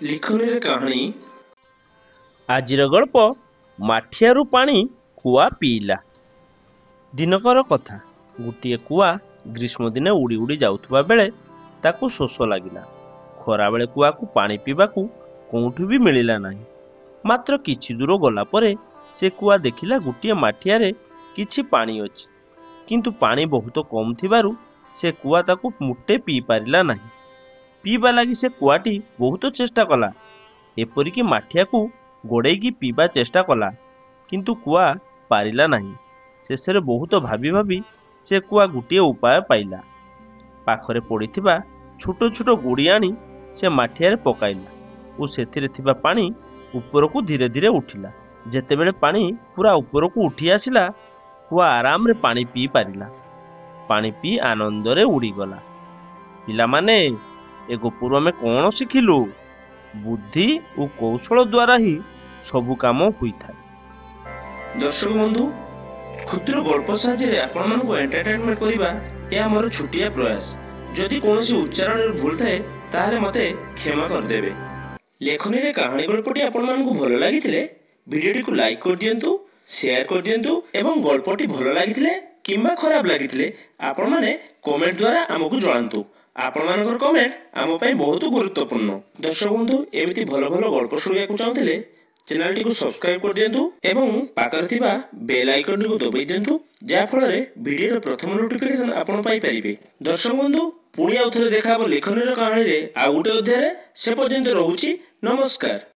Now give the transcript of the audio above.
ଲିଖନୀରେ କାହାଣୀ। ଆଜିର ଗଳ୍ପ ମାଠିଆରୁ ପାଣି କୁଆ ପିଇଲା। ଦିନକର କଥା, ଗୋଟିଏ କୁଆ ଗ୍ରୀଷ୍ମ ଦିନେ ଉଡ଼ି ଉଡ଼ି ଯାଉଥିବା ବେଳେ ତାକୁ ଶୋଷ ଲାଗିଲା। ଖରାବେଳେ କୁଆକୁ ପାଣି ପିଇବାକୁ କୋଉଠି ବି ମିଳିଲା ନାହିଁ। ମାତ୍ର କିଛି ଦୂର ଗଲା ପରେ ସେ କୁଆ ଦେଖିଲା ଗୋଟିଏ ମାଠିଆରେ କିଛି ପାଣି ଅଛି, କିନ୍ତୁ ପାଣି ବହୁତ କମ୍ ଥିବାରୁ ସେ କୁଆ ତାକୁ ମୁଟେ ପିଇ ପାରିଲା ନାହିଁ। ପିଇବା ଲାଗି ସେ କୁଆଟି ବହୁତ ଚେଷ୍ଟା କଲା, ଏପରିକି ମାଠିଆକୁ ଗୋଡ଼େଇକି ପିଇବା ଚେଷ୍ଟା କଲା, କିନ୍ତୁ କୁଆ ପାରିଲା ନାହିଁ। ଶେଷରେ ବହୁତ ଭାବି ଭାବି ସେ କୁଆ ଗୋଟିଏ ଉପାୟ ପାଇଲା। ପାଖରେ ପଡ଼ିଥିବା ଛୋଟ ଛୋଟ ଗୁଡ଼ି ଆଣି ସେ ମାଠିଆରେ ପକାଇଲା ଓ ସେଥିରେ ଥିବା ପାଣି ଉପରକୁ ଧୀରେ ଧୀରେ ଉଠିଲା। ଯେତେବେଳେ ପାଣି ପୁରା ଉପରକୁ ଉଠି ଆସିଲା, କୁଆ ଆରାମରେ ପାଣି ପିଇ ପାରିଲା। ପାଣି ପିଇ ଆନନ୍ଦରେ ଉଡ଼ିଗଲା। ପିଲାମାନେ, ଏ ଗପରୁ ଆମେ କଣ ଶିଖିଲୁ? ବୁଦ୍ଧି ଓ କୌଶଳ ଦ୍ୱାରା ହିଁ ସବୁ କାମ ହୋଇଥାଏ। ଦର୍ଶକ ବନ୍ଧୁ, କ୍ଷୁଦ୍ର ଗଳ୍ପ ସାହାଯ୍ୟରେ ଆପଣମାନଙ୍କୁ ଏଣ୍ଟରଟେନମେଣ୍ଟ କରିବା ଏହା ମୋର ଛୋଟିଆ ପ୍ରୟାସ। ଯଦି କୌଣସି ଉଚ୍ଚାରଣରେ ଭୁଲ ଥାଏ ତାହେଲେ ମୋତେ କ୍ଷମା କରିଦେବେ। ଲେଖନୀରେ କାହାଣୀ ଗଳ୍ପଟି ଆପଣମାନଙ୍କୁ ଭଲ ଲାଗିଥିଲେ ଭିଡ଼ିଓଟିକୁ ଲାଇକ୍ କରିଦିଅନ୍ତୁ, ସେୟାର କରିଦିଅନ୍ତୁ ଏବଂ ଗଳ୍ପଟି ଭଲ ଲାଗିଥିଲେ କିମ୍ବା ଖରାପ ଲାଗିଥିଲେ ଆପଣମାନେ କମେଣ୍ଟ ଦ୍ୱାରା ଆମକୁ ଜଣାନ୍ତୁ। ଆପଣମାନଙ୍କର କମେଣ୍ଟ ଆମ ପାଇଁ ବହୁତ ଗୁରୁତ୍ୱପୂର୍ଣ୍ଣ। ଦର୍ଶକ ବନ୍ଧୁ, ଏମିତି ଭଲ ଭଲ ଗଳ୍ପ ଶୁଣିବାକୁ ଚାହୁଁଥିଲେ ଚ୍ୟାନେଲଟିକୁ ସବସ୍କ୍ରାଇବ କରିଦିଅନ୍ତୁ ଏବଂ ପାଖରେ ଥିବା ବେଲ୍ ଆଇକନଟିକୁ ଦବାଇ ଦିଅନ୍ତୁ, ଯାହାଫଳରେ ଭିଡ଼ିଓର ପ୍ରଥମ ନୋଟିଫିକେସନ ଆପଣ ପାଇପାରିବେ। ଦର୍ଶକ ବନ୍ଧୁ, ପୁଣି ଆଉ ଥରେ ଦେଖା ହେବ ଲେଖନୀର କାହାଣୀରେ ଆଉ ଗୋଟେ ଅଧ୍ୟାୟରେ। ସେ ପର୍ଯ୍ୟନ୍ତ ରହୁଛି, ନମସ୍କାର।